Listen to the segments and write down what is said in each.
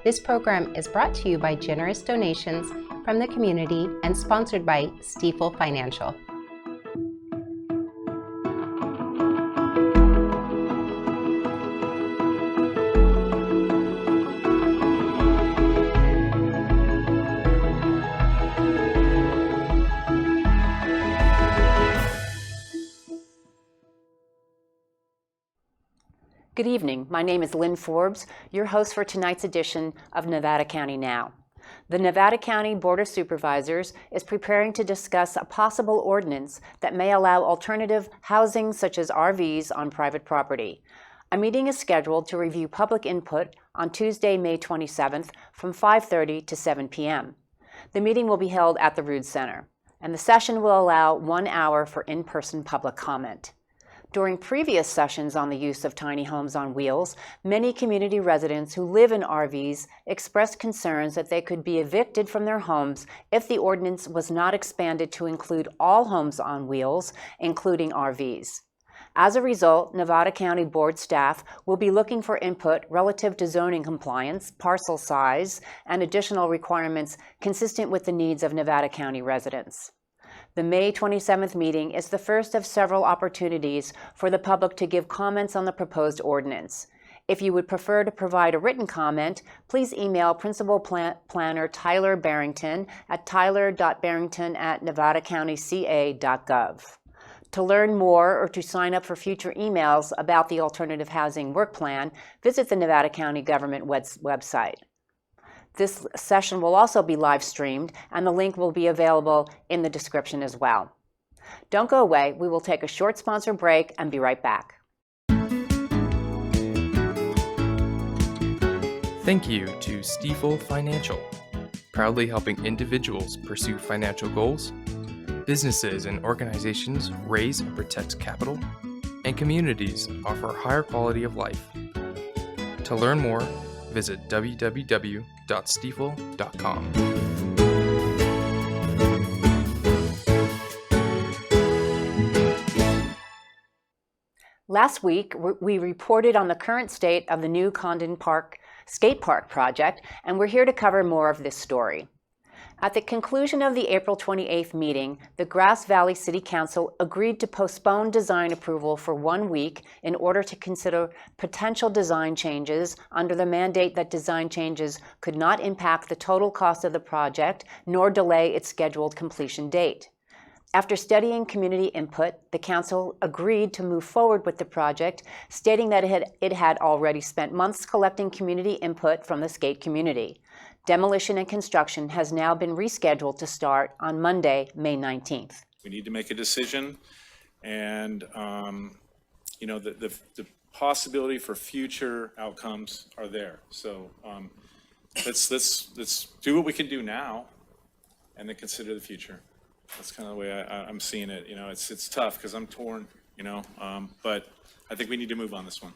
This program is brought to you by generous donations from the community and sponsored by Stifel Financial. Good evening. My name is Lynn Forbes, your host for tonight's edition of Nevada County Now. The Nevada County Board of Supervisors is preparing to discuss a possible ordinance that may allow alternative housing such as RVs on private property. A meeting is scheduled to review public input on Tuesday, May 27th from 5:30 to 7 p.m. The meeting will be held at the Rood Center, and the session will allow 1 hour for in-person public comment. During previous sessions on the use of tiny homes on wheels, many community residents who live in RVs expressed concerns that they could be evicted from their homes if the ordinance was not expanded to include all homes on wheels, including RVs. As a result, Nevada County Board staff will be looking for input relative to zoning compliance, parcel size, and additional requirements consistent with the needs of Nevada County residents. The May 27th meeting is the first of several opportunities for the public to give comments on the proposed ordinance. If you would prefer to provide a written comment, please email Principal Planner Tyler Barrington at tyler.barrington@nevadacountyca.gov. To learn more or to sign up for future emails about the Alternative Housing Work Plan, visit the Nevada County Government website. This session will also be live streamed, and the link will be available in the description as well. Don't go away. We will take a short sponsor break and be right back. Thank you to Stifel Financial, proudly helping individuals pursue financial goals, businesses and organizations raise and protect capital, and communities offer higher quality of life. To learn more, visit www.stifel.com. Last week, we reported on the current state of the new Condon SkatePark project, and we're here to cover more of this story. At the conclusion of the April 28th meeting, the Grass Valley City Council agreed to postpone design approval for 1 week in order to consider potential design changes under the mandate that design changes could not impact the total cost of the project nor delay its scheduled completion date. After studying community input, the council agreed to move forward with the project, stating that it had already spent months collecting community input from the skate community. Demolition and construction has now been rescheduled to start on Monday, May 19th. We need to make a decision, and the possibility for future outcomes are there. So let's do what we can do now, and then consider the future. That's kind of the way I'm seeing it. It's tough because I'm torn. But I think we need to move on this one.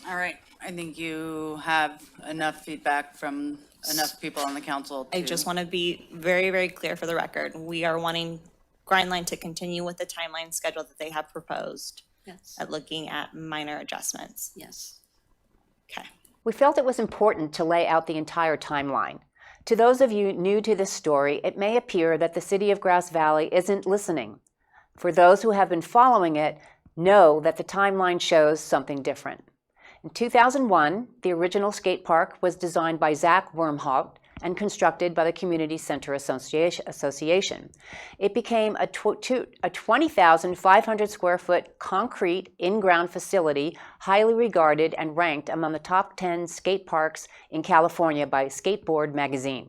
All right, I think you have enough feedback from enough people on the council. I just want to be very, very clear for the record. We are wanting Grindline to continue with the timeline schedule that they have proposed. Yes. At looking at minor adjustments. Yes. Okay. We felt it was important to lay out the entire timeline. To those of you new to this story, it may appear that the City of Grass Valley isn't listening. For those who have been following it, know that the timeline shows something different. In 2001, the original skate park was designed by Zach Wormhout and constructed by the Community Center Association. It became a 20,500 square foot concrete in-ground facility, highly regarded and ranked among the top 10 skate parks in California by Skateboard magazine.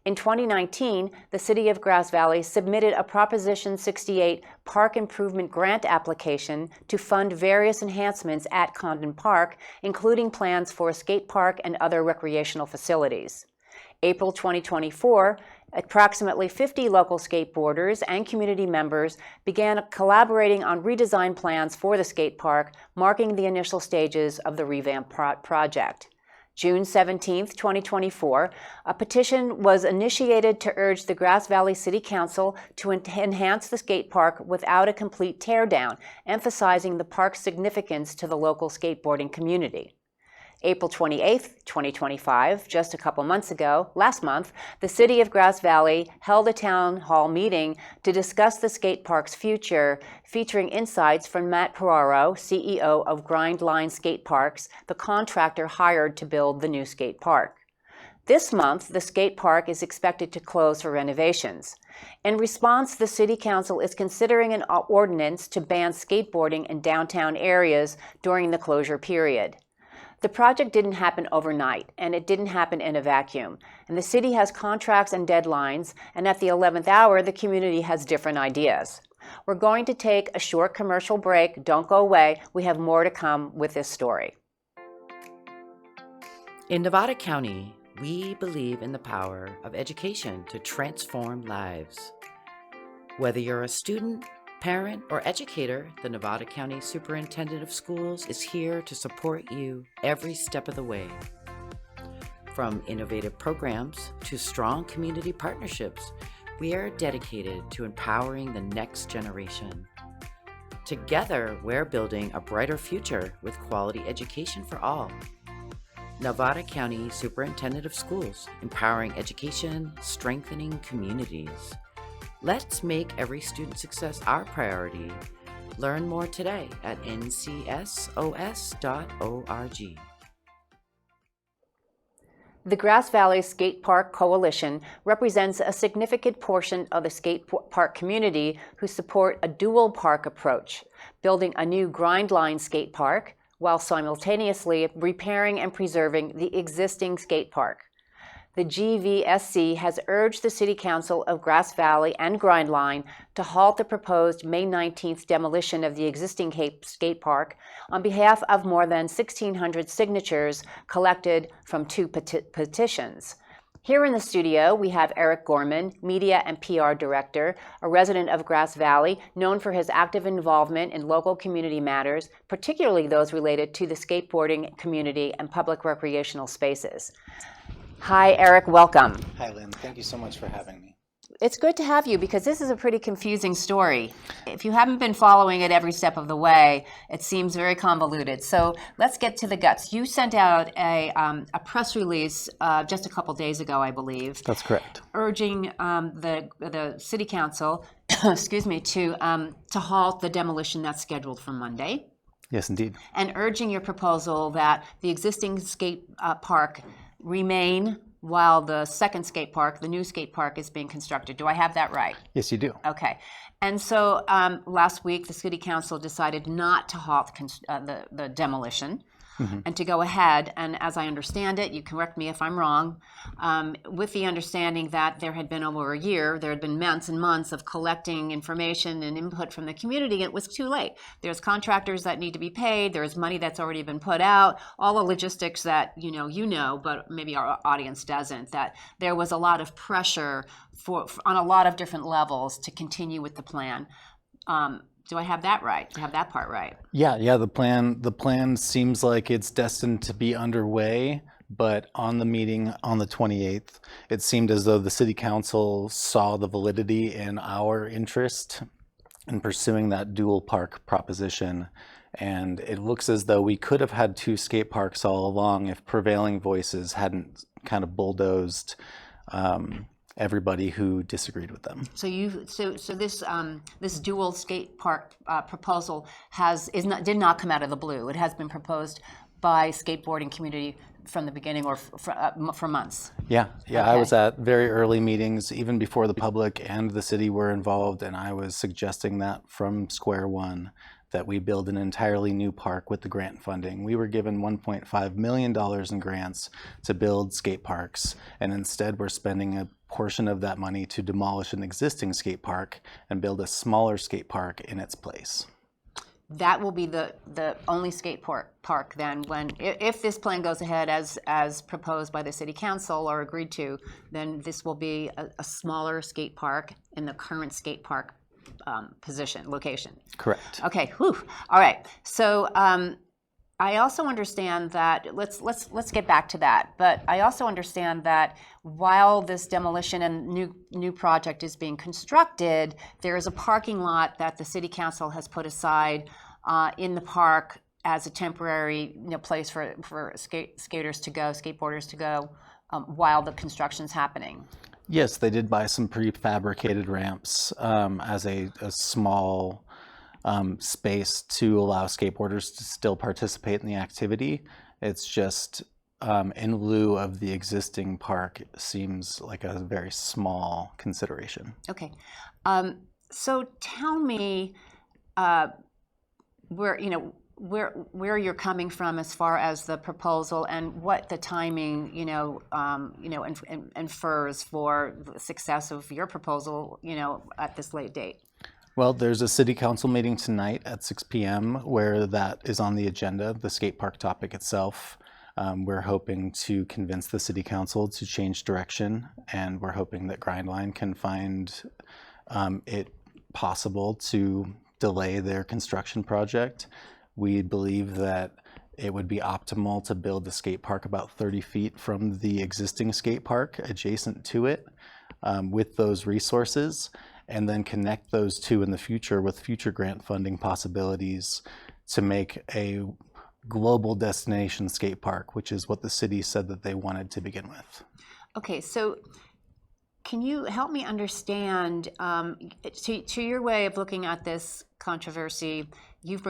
In 2019, the City of Grass Valley submitted a Proposition 68 Park Improvement Grant application to fund various enhancements at Condon Park, including plans for a skate park and other recreational facilities. April 2024, approximately 50 local skateboarders and community members began collaborating on redesign plans for the skate park, marking the initial stages of the revamp project. June 17, 2024, a petition was initiated to urge the Grass Valley City Council to enhance the skate park without a complete teardown, emphasizing the park's significance to the local skateboarding community. April 28th, 2025, just a couple months ago, last month, the City of Grass Valley held a town hall meeting to discuss the skate park's future, featuring insights from Matt Peraro, CEO of Grindline Skate Parks, the contractor hired to build the new skate park. This month, the skate park is expected to close for renovations. In response, the City Council is considering an ordinance to ban skateboarding in downtown areas during the closure period. The project didn't happen overnight, and it didn't happen in a vacuum. And the city has contracts and deadlines, and at the 11th hour, the community has different ideas. We're going to take a short commercial break. Don't go away. We have more to come with this story. In Nevada County, we believe in the power of education to transform lives. Whether you're a student, parent, or educator, the Nevada County Superintendent of Schools is here to support you every step of the way. From innovative programs to strong community partnerships, we are dedicated to empowering the next generation. Together, we're building a brighter future with quality education for all. Nevada County Superintendent of Schools, empowering education, strengthening communities. Let's make every student success our priority. Learn more today at ncsos.org. The Grass Valley Skate Park Coalition represents a significant portion of the skate park community who support a dual park approach, building a new Grindline skate park while simultaneously repairing and preserving the existing skate park. The GVSC has urged the City Council of Grass Valley and Grindline to halt the proposed May 19th demolition of the existing skate park on behalf of more than 1,600 signatures collected from 2 petitions. Here in the studio, we have Eric Gorman, Media and PR Director, a resident of Grass Valley, known for his active involvement in local community matters, particularly those related to the skateboarding community and public recreational spaces. Hi, Eric, welcome. Hi, Lynn. Thank you so much for having me. It's good to have you because this is a pretty confusing story. If you haven't been following it every step of the way, it seems very convoluted. So let's get to the guts. You sent out a press release just a couple days ago, I believe. That's correct. Urging the City Council, excuse me, to halt the demolition that's scheduled for Monday. Yes, indeed. And urging your proposal that the existing skate park remain while the second skate park, the new skate park, is being constructed. Do I have that right? Yes, you do. Okay. And so last week, the City Council decided not to halt the demolition and to go ahead. And as I understand it, you correct me if I'm wrong, with the understanding that there had been over a year, there had been months and months of collecting information and input from the community. It was too late. There's contractors that need to be paid. There's money that's already been put out. All the logistics that you know, but maybe our audience doesn't, that there was a lot of pressure on a lot of different levels to continue with the plan. Do I have that right? Do I have that part right? Yeah. The plan seems like it's destined to be underway, but on the meeting on the 28th, it seemed as though the City Council saw the validity in our interest in pursuing that dual park proposition. And it looks as though we could have had 2 skate parks all along if prevailing voices hadn't kind of bulldozed everybody who disagreed with them. So this dual skate park proposal did not come out of the blue. It has been proposed by skateboarding community from the beginning or for months. Yeah. Okay. I was at very early meetings, even before the public and the city were involved, and I was suggesting that from square one, that we build an entirely new park with the grant funding. We were given $1.5 million in grants to build skate parks, and instead we're spending a portion of that money to demolish an existing skate park and build a smaller skate park in its place. That will be the only skate park then if this plan goes ahead as proposed by the City Council or agreed to, then this will be a smaller skate park in the current skate park location. Correct. Okay. Whew. All right. So I also understand that let's get back to that. But I also understand that while this demolition and new project is being constructed, there is a parking lot that the City Council has put aside in the park as a temporary place for skaters to go, skateboarders to go while the construction's happening. Yes, they did buy some prefabricated ramps as a small space to allow skateboarders to still participate in the activity. It's just in lieu of the existing park, seems like a very small consideration. Okay, so tell me where you're coming from as far as the proposal and what the timing infers for the success of your proposal at this late date. Well, there's a city council meeting tonight at 6 p.m. where that is on the agenda, the skate park topic itself. We're hoping to convince the city council to change direction, and we're hoping that Grindline can find it possible to delay their construction project. We believe that it would be optimal to build the skate park about 30 feet from the existing skate park adjacent to it with those resources, and then connect those two in the future with future grant funding possibilities to make a global destination skate park, which is what the city said that they wanted to begin with. Okay, so can you help me understand, to your way of looking at this controversy, you've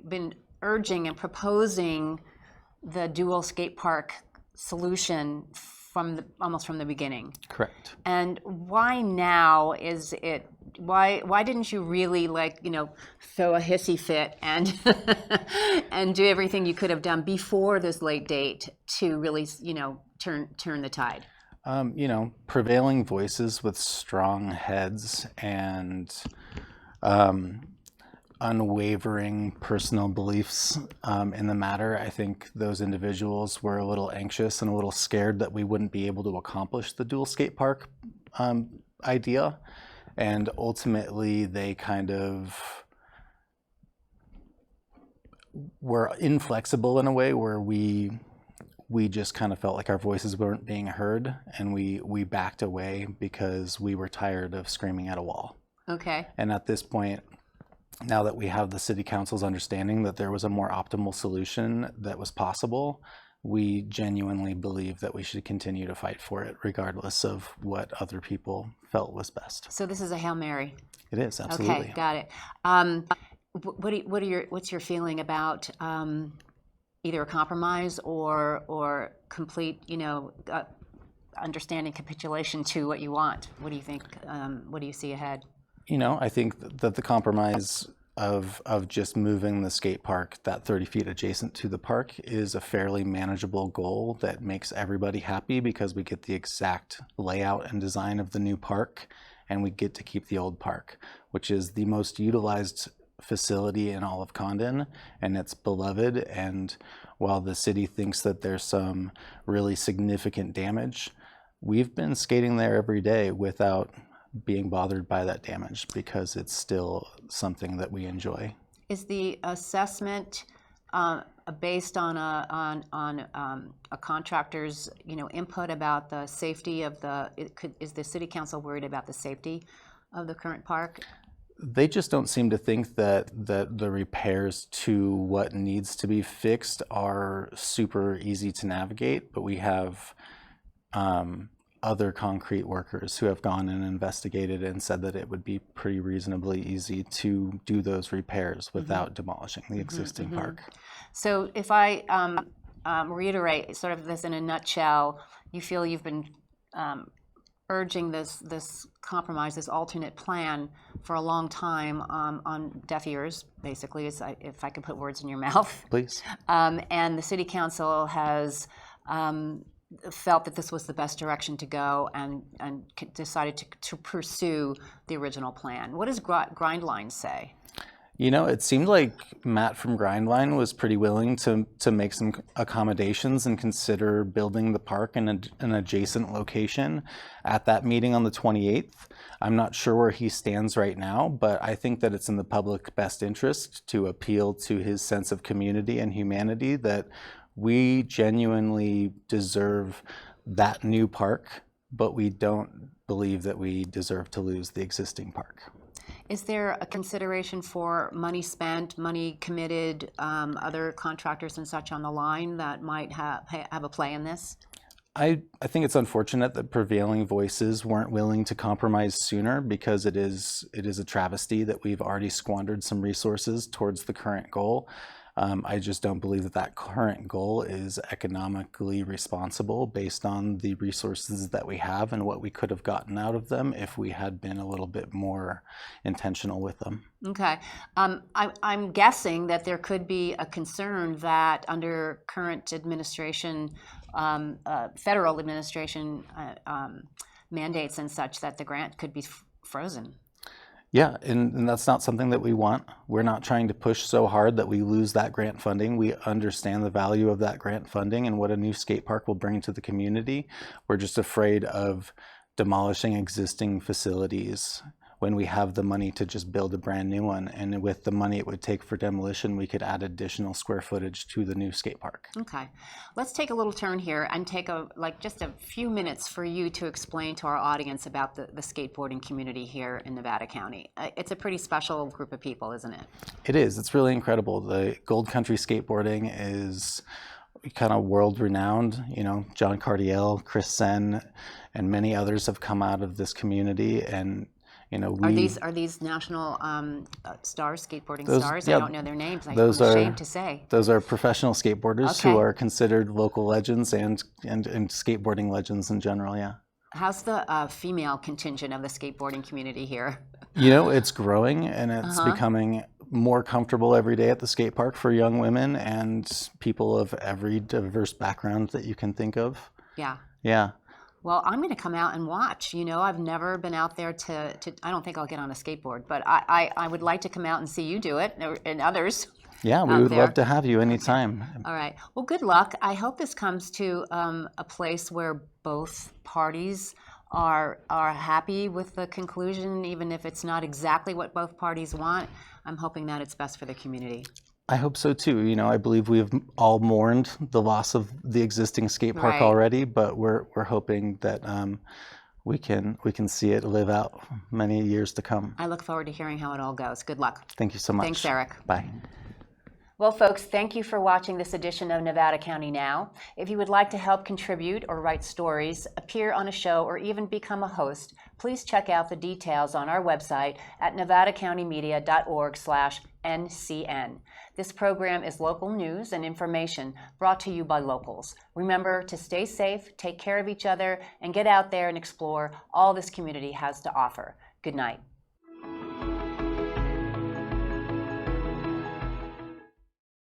been urging and proposing the dual skate park solution almost from the beginning. Correct. And why now is it? Why didn't you really throw a hissy fit and and do everything you could have done before this late date to really turn the tide? Prevailing voices with strong heads and unwavering personal beliefs in the matter. I think those individuals were a little anxious and a little scared that we wouldn't be able to accomplish the dual skate park idea. And ultimately, they kind of were inflexible in a way where we just kind of felt like our voices weren't being heard, and we backed away because we were tired of screaming at a wall. Okay. And at this point, now that we have the city council's understanding that there was a more optimal solution that was possible, we genuinely believe that we should continue to fight for it, regardless of what other people felt was best. So this is a Hail Mary. It is, absolutely. Okay, got it. What's your feeling about either a compromise or complete, understanding capitulation to what you want? What do you think? What do you see ahead? I think that the compromise of just moving the skate park that 30 feet adjacent to the park is a fairly manageable goal that makes everybody happy, because we get the exact layout and design of the new park, and we get to keep the old park, which is the most utilized facility in all of Condon, and it's beloved. And while the city thinks that there's some really significant damage, we've been skating there every day without being bothered by that damage, because it's still something that we enjoy. Is the assessment based on a contractor's input about the safety of is the city council worried about the safety of the current park? They just don't seem to think that the repairs to what needs to be fixed are super easy to navigate, but we have other concrete workers who have gone and investigated and said that it would be pretty reasonably easy to do those repairs without demolishing the existing park. So if I reiterate sort of this in a nutshell, you feel you've been urging this compromise, this alternate plan for a long time on deaf ears, basically, if I could put words in your mouth. Please. And the city council has felt that this was the best direction to go and decided to pursue the original plan. What does Grindline say? It seemed like Matt from Grindline was pretty willing to make some accommodations and consider building the park in an adjacent location at that meeting on the 28th. I'm not sure where he stands right now, but I think that it's in the public best interest to appeal to his sense of community and humanity, that we genuinely deserve that new park, but we don't believe that we deserve to lose the existing park. Is there a consideration for money spent, money committed, other contractors and such on the line that might have a play in this? I think it's unfortunate that prevailing voices weren't willing to compromise sooner, because it is a travesty that we've already squandered some resources towards the current goal. I just don't believe that current goal is economically responsible based on the resources that we have and what we could have gotten out of them if we had been a little bit more intentional with them. Okay. I'm guessing that there could be a concern that under current administration, federal administration mandates and such, that the grant could be frozen. Yeah, and that's not something that we want. We're not trying to push so hard that we lose that grant funding. We understand the value of that grant funding and what a new skate park will bring to the community. We're just afraid of demolishing existing facilities when we have the money to just build a brand new one. And with the money it would take for demolition, we could add additional square footage to the new skate park. Okay, let's take a little turn here and take just a few minutes for you to explain to our audience about the skateboarding community here in Nevada County. It's a pretty special group of people, isn't it? It is. It's really incredible. The Gold Country skateboarding is kind of world renowned. You know, John Cardiel, Chris Sen, and many others have come out of this community, and you know, are these national stars, skateboarding stars? Yeah, I don't know their names. I'm ashamed to say. Those are professional skateboarders Okay. who are considered local legends and skateboarding legends in general. Yeah. How's the female contingent of the skateboarding community here? You know, it's growing, and it's becoming more comfortable every day at the skate park for young women and people of every diverse background that you can think of. Yeah. Yeah. Well, I'm going to come out and watch. You know, I've never been out there to I don't think I'll get on a skateboard, but I would like to come out and see you do it, and others. Yeah, we would love to have you anytime. All right. Well, good luck. I hope this comes to a place where both parties are happy with the conclusion, even if it's not exactly what both parties want. I'm hoping that it's best for the community. I hope so too. You know, I believe we've all mourned the loss of the existing skate park already, but we're hoping that we can see it live out many years to come. I look forward to hearing how it all goes. Good luck. Thank you so much. Thanks, Eric. Bye. Well, folks, thank you for watching this edition of Nevada County Now. If you would like to help contribute or write stories, appear on a show, or even become a host, please check out the details on our website at nevadacountymedia.org/NCN. This program is local news and information brought to you by locals. Remember to stay safe, take care of each other, and get out there and explore all this community has to offer. Good night.